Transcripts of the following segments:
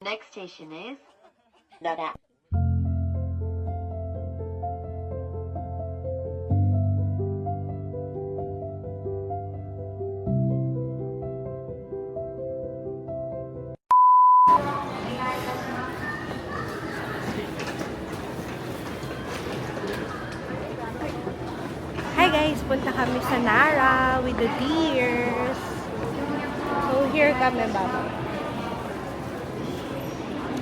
Next station is Naga. Hi guys! Punta kami sa Nara with the deers. So here kami, baba.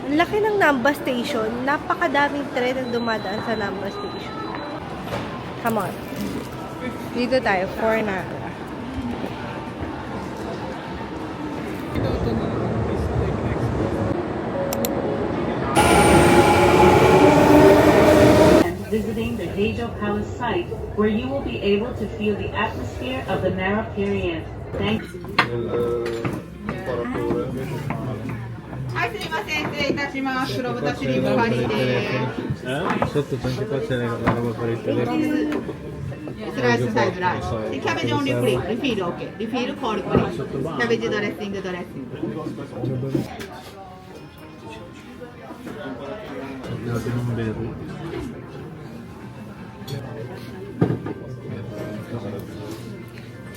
Ang laki ng Namba Station. Napakadaming tren na dumadaan sa Namba Station. Come on. Dito tayo, for Nara. Visiting the Hajo Palace site, where you will be able to feel the atmosphere of the Nara period. Thanks. はい、すみません、失礼いたします。黒豚シリーズパリーです。Sotto 20% la roba per il telefono. スライスサイズライス。で、キャベジオンリーフリー、リフィール OK。リフィールコールプリー。キャベジドレッシングドレッシング。 Natin ng berry.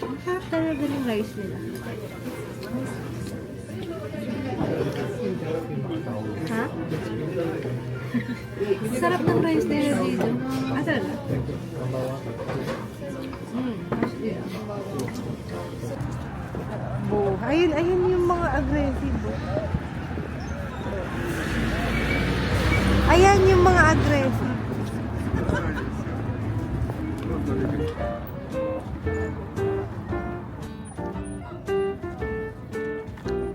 Ang sarap talaga ng rice nila. Ha? Ang sarap ng rice nila dito. Ah, talaga? Ayun, ayun yung mga aggressive. Ayan yung mga aggressive.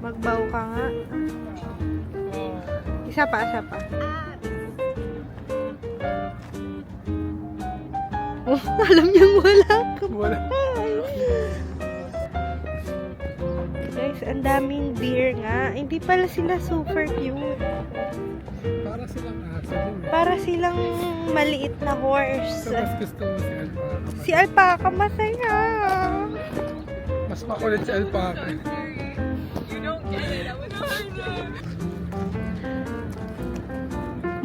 Magbaw ka nga. Isa pa, isa pa. Oh, alam niyang wala ka. Wala. Guys, ang daming deer nga. Hindi pala sila super cute. Para silang aso din. Para silang maliit na horse. Mas gusto mo si Alpaca. Si Alpaca masaya. Mas makulit si Alpaca.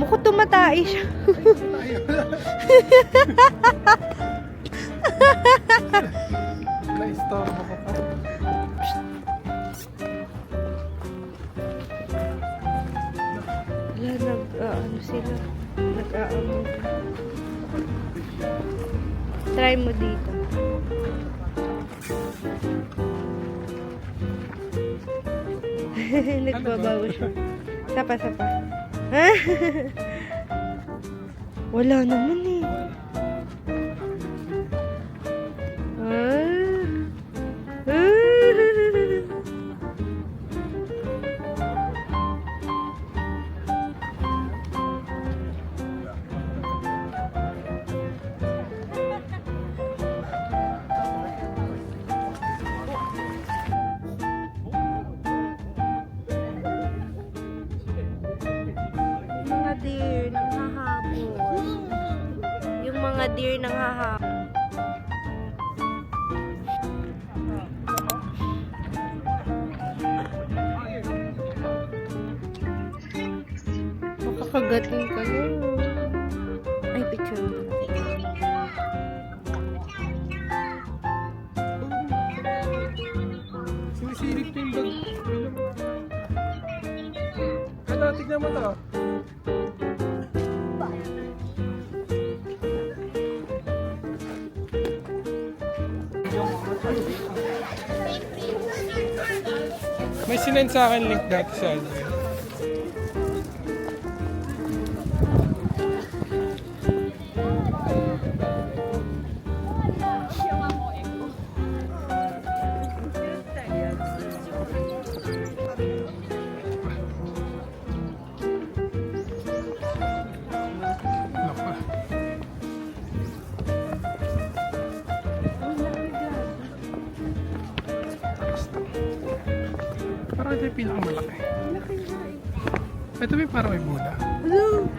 Mukhang tumatai siya. Na-istorbo ko pa. Wala, ano sila? Nag-aamo. Try mo dito. Nagbabaw siya. Sapa, sapa. Wala naman eh. Mga deer nang hahabol. Yung mga deer nang hahabol. Makakagating ka na. Ay, picture mo. Sinisilip ko yung bag. Ano, tignan mo to. May sinend sa akin link dati sa Adrian. Parang ito yung pinakamalaki. Ito may parang may bola. Hello!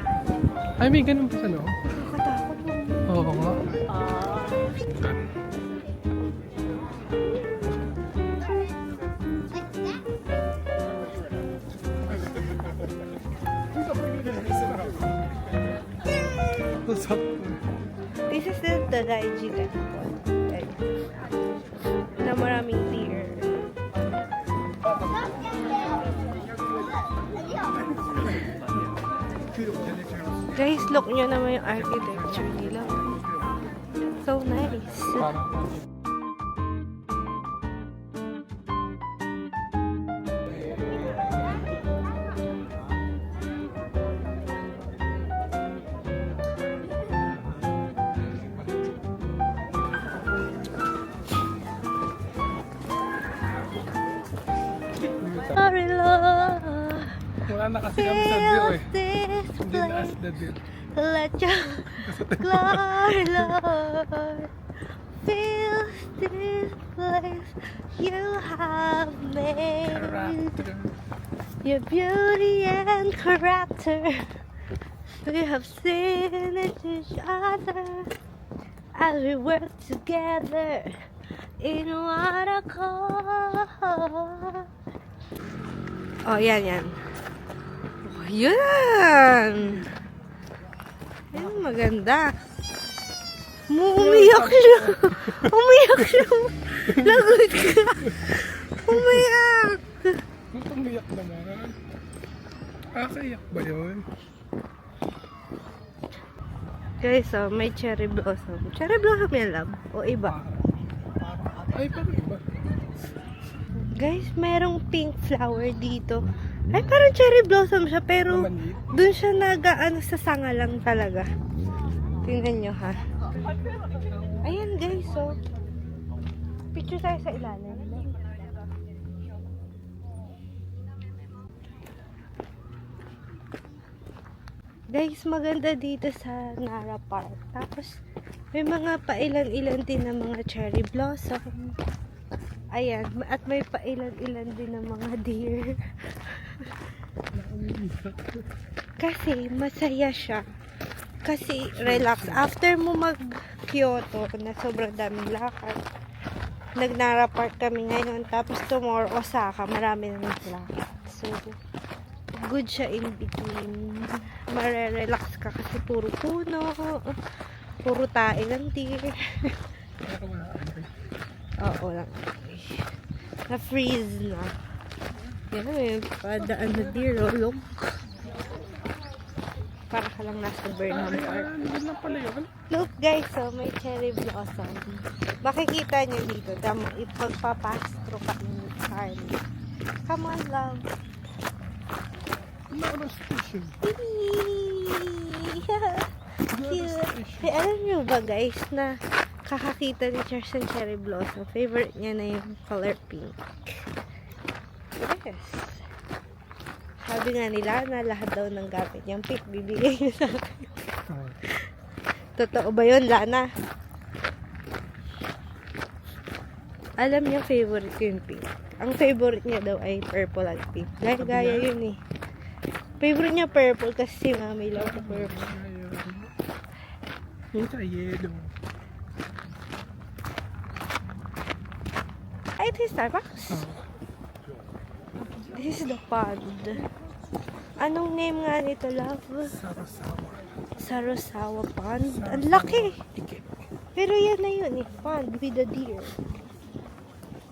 Ay, may ganun pa sa loob. Nakatakot mo. Oo nga. Usap. This is the Dadaiji Temple. Guys. Na maraming deer. Guys, look nyo naman yung architecture nila. So nice. Sorry, Lord. Wala na kasi kami sa view eh. This Hindi na as place. the view. Let your glory, Lord, fill this place you have made. Character. Your beauty and character, we have seen in each other as we work together in one accord. Oh, yan. Oh, yan! Yan, maganda. Umiyak siya. Umiyak siya. Lagot ka. Umiyak. Ba't umiyak naman? Kaiyak ba yun? Guys, oh, may cherry blossom. Cherry blossom yan, love? O iba? Ay, parang iba. Guys, merong pink flower dito. Ay, parang cherry blossom siya, pero Maliit. dun siya nag-ano sa sanga lang talaga. Tingnan nyo, ha? Ayan, guys, oh. Picture tayo sa ilalim. Guys, maganda dito sa Nara Park. Tapos, may mga pailan-ilan din na mga cherry blossom. Ayan, at may pailan-ilan din ng mga deer. Kasi, masaya siya. Kasi, relax. After mo mag-Kyoto, na sobrang daming lakad, nag-Nara Park kami ngayon. Tapos, tomorrow, Osaka, marami na lakad. So, good siya in between. Mare-relax ka kasi puro puno. Puro tae ng deer. Oo lang. Na-freeze na. Yan na yun. Padaan na deer. Look. Para ka lang nasa Burnham Park. Ano na pala yun? Look guys, so may cherry blossom. Makikita nyo dito. Tama, ipagpapastro ka ng Charlie. Come on, love. Nara station. Cute. Hey, alam nyo ba guys na kakakita ni Charles ng cherry blossom. Favorite niya na yung color pink. Yes. Sabi nga nila na lahat daw ng gamit niyang pink bibigay niya sa akin. Totoo ba yun, Lana? Alam niya favorite ko yung pink. Ang favorite niya daw ay purple at pink. Gaya yun eh. Favorite niya purple kasi si mami love ko purple. Ito ay yellow. Ay, ito yung Starbucks. This is the pond. Anong name nga nito, love? Sarasawa. Sarasawa Pond. Ang laki. Pero yan na yun eh. Pond with the deer.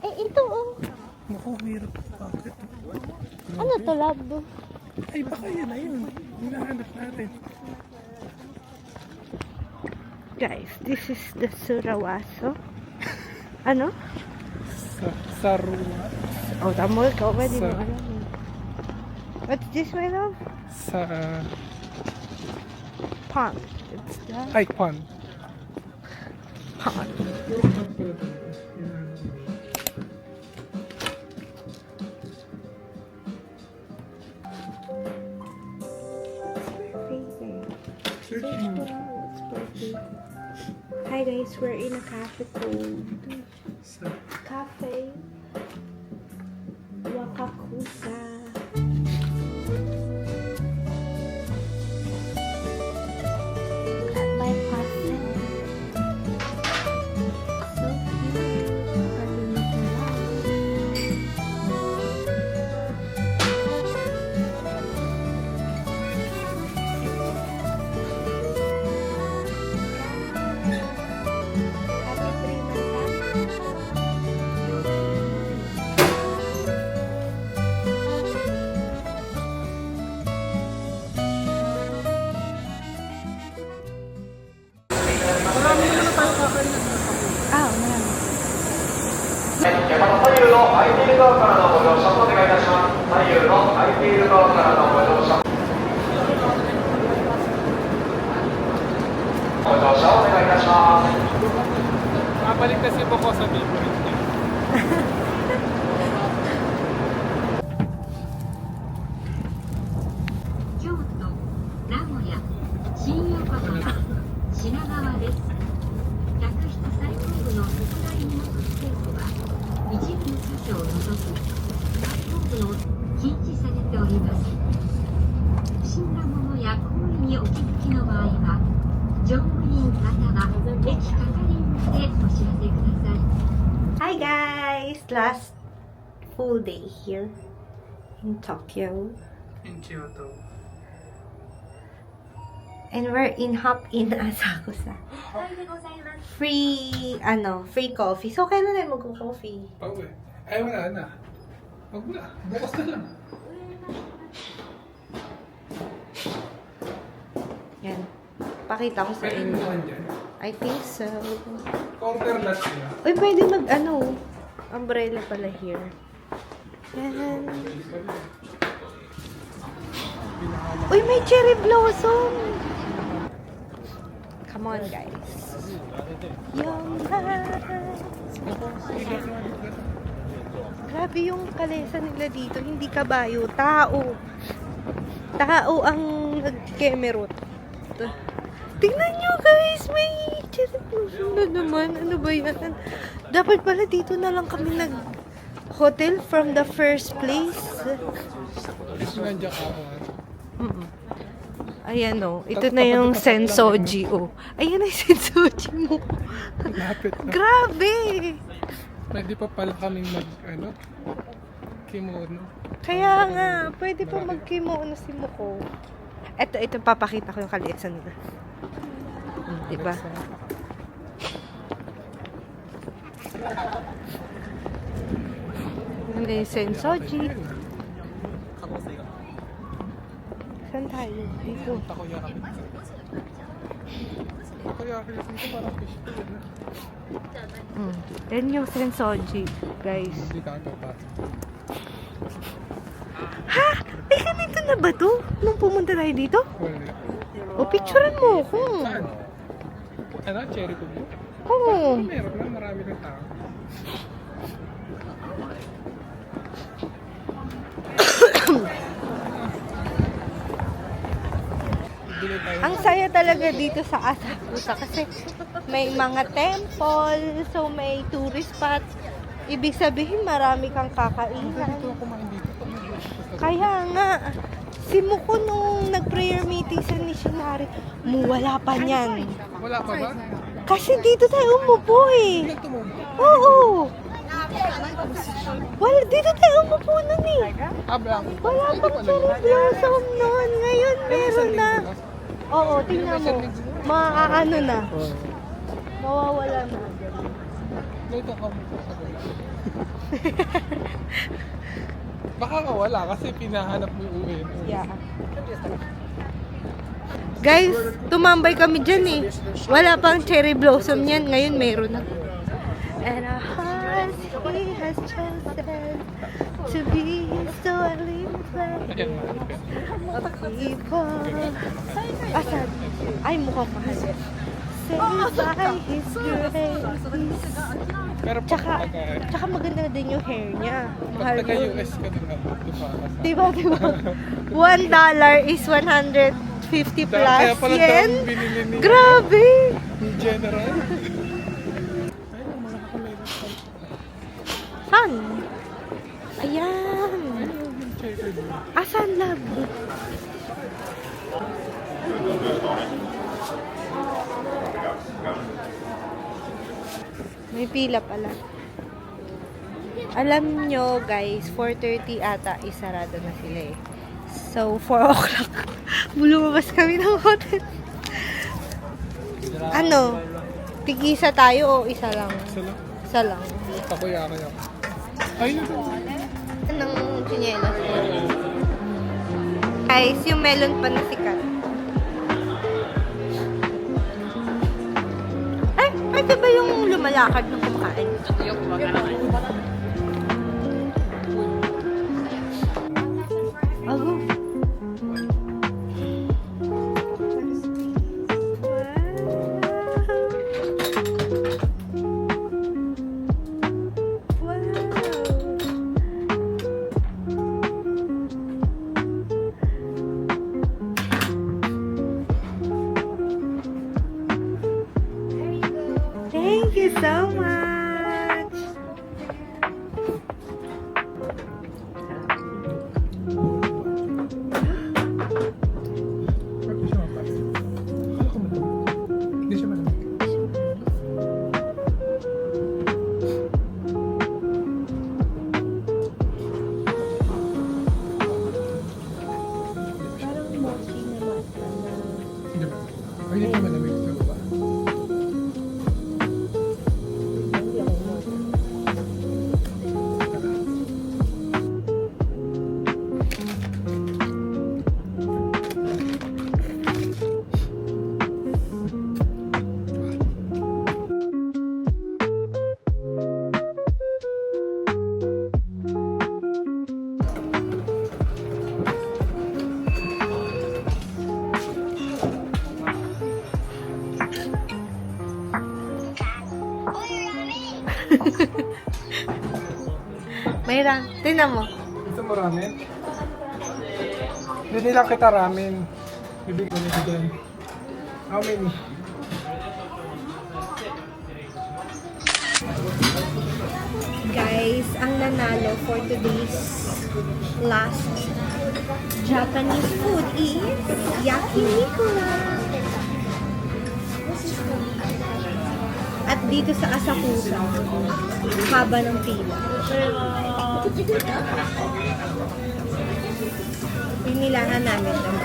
Eh, ito oh. Naku, hirap. Bakit? Ano to, love? Ay, baka yun na yun. Hinahanap natin. Guys, this is the Surawaso. Ano? Sarua. Oh, tamo ikaw. Pwede mo Sa- alam eh. What's this, my love? Sa... Pond. It's the Ay, pond. pond. Hi guys, we're in a cafe called Cafe Wakakusa. At my pastel. So cute. Palinis na lang. Babalik kasi po ko sa favorite niya. 京都、名古屋、新横浜、品川です。客室最後部の特大荷物スペースは、一部の箇所を除く、最後部の禁止されております。不審なものや行為にお気づきの場合は、乗務員または駅係員までお知らせください。 Hi guys! Last full day here in Tokyo. In Kyoto. And we're in Hop-In Asakusa. Free, free coffee. So, kailan tayo mag-coffee? Pauwi. Ay, wala na. Wag na. Bukas na lang. Yan. Pakita ko sa Pwede inyo. naman dyan. I think so. Counter lot sila. Uy, pwede umbrella pala here. Yan. Uy, may cherry blossom! Come on, guys. Yung grabe yung kalesa nila dito. Hindi kabayo. Tao. Tao ang nag-kemerot. Tingnan nyo, guys. May cherry blossom na naman. Ano ba yan? Dapat pala dito na lang kami nag-hotel from the first place. Gusto nandiyan ka ako. Ayan o. Ito na yung Sensoji o. Ayan na yung Sensoji mo. Lapit na. Grabe! Pwede pa pala kaming kimono. Kaya nga, pwede pa mag-kimono si Muko. Ito, papakita ko yung kalesa nila. Diba? Ano yung Sensoji? Saan tayo? Dito. Takoyaki. Takoyaki dito parang fish food na. Yan yung Sensoji, guys. Hindi ka papasok. Ha? Ay, ganito na ba to? Nung pumunta tayo dito? Wala. O, picturean mo ako. Saan? Ano? Cherry Kubo? Oo. Meron lang. Marami ng tao. Ang saya talaga dito sa Asakusa kasi may mga temple, so may tourist spot. Ibig sabihin marami kang kakainan. Kaya nga, si Muko nung nag-prayer meeting sa Nishinari, wala pa niyan. Wala pa ba? Kasi dito tayo umupo eh. Hindi tumubo. Oo. Wala, dito tayo umupo nun eh. Ablang. Wala pang cherry blossom nun. Ngayon meron na. Oo, tingnan mo. Maaano na. Mawawala na. Dito ka mo sa wala. Baka wala kasi pinahanap mo yung uwi. Yeah. Guys, tumambay kami dyan eh. Wala pang cherry blossom yan. Ngayon meron na. And our hearts, he has chosen to be so limitless. Ayan, malapit. People. Asan? Ay, mukhang mahal. Saved by His grace. Pero pag Tsaka maganda din yung hair niya. Mahal taga yun. US ka din naman. Diba? $1 is 150 Kaya plus pala yen. daw binili ni Grabe! ni General. Ayun, mga kakamera. Saan? Ayan. Yung checker din. Asan love? May pila pala. Alam nyo guys, 4:30 ata isarado na sila eh. So, 4 o'clock. Lumabas kami ng hotel. Ano? Tig-isa tayo o isa lang? Isa lang. Isa lang. Takoyaki ako. Ay, ito. Ng chinelas. Guys, yung melon pa na sikat. Ay, ito ba yung lumalakad ng kumakain? Ay, hindi malamig sa baba. Mayra, tinan mo. Gusto mo ramen? Hindi lang kita ramen. Bibigyan ko nito dyan. How many? Guys, ang nanalo for today's last Japanese food is Yakiniku. At dito sa Asakusa, haba ng pila. Pinilahan namin ng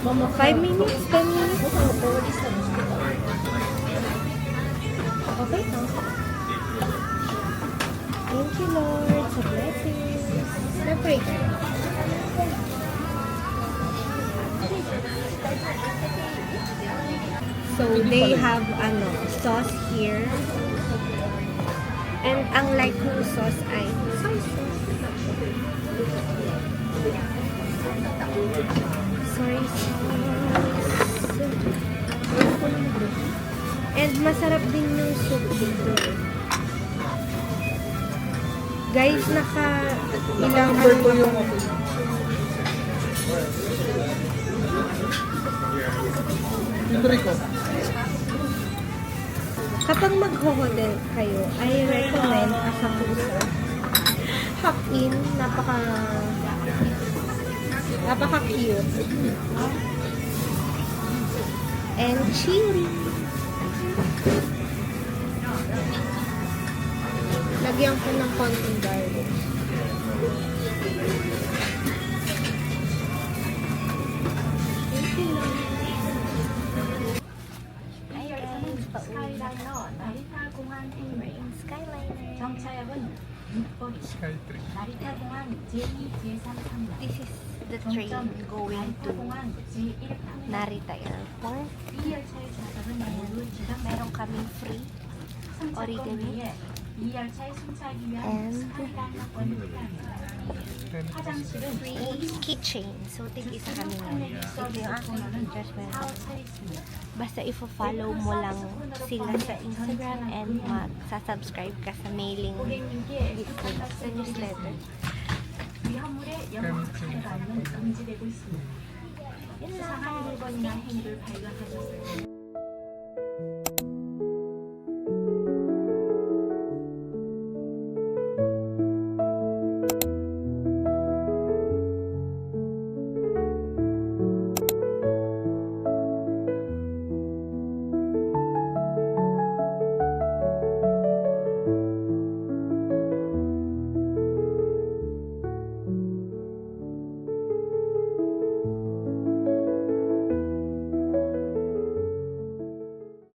mga 5 minutes, 10 minutes. Okay na. Thank you, Lord, sa blessings. Na-pray ka. So, they have, sauce here. And ang like ng sauce ay soy sauce. Soy sauce. And masarap din yung soup dito. Guys, ilang Number ko yung libre ko. Kapag mag-hotel kayo, I recommend Asakusa. Hop-in, napaka-cute. And chili. Lagyan ko ng konting garlic. Skytree. This is the train going to Narita Airport. Meron kaming free origami and free keychain. So, tig-isa kami ngayon. Ito yung aking judgment. Basta i-follow mo lang sila sa Instagram and mag-subscribe ka sa mailing list nila, sa newsletter. Yun lang.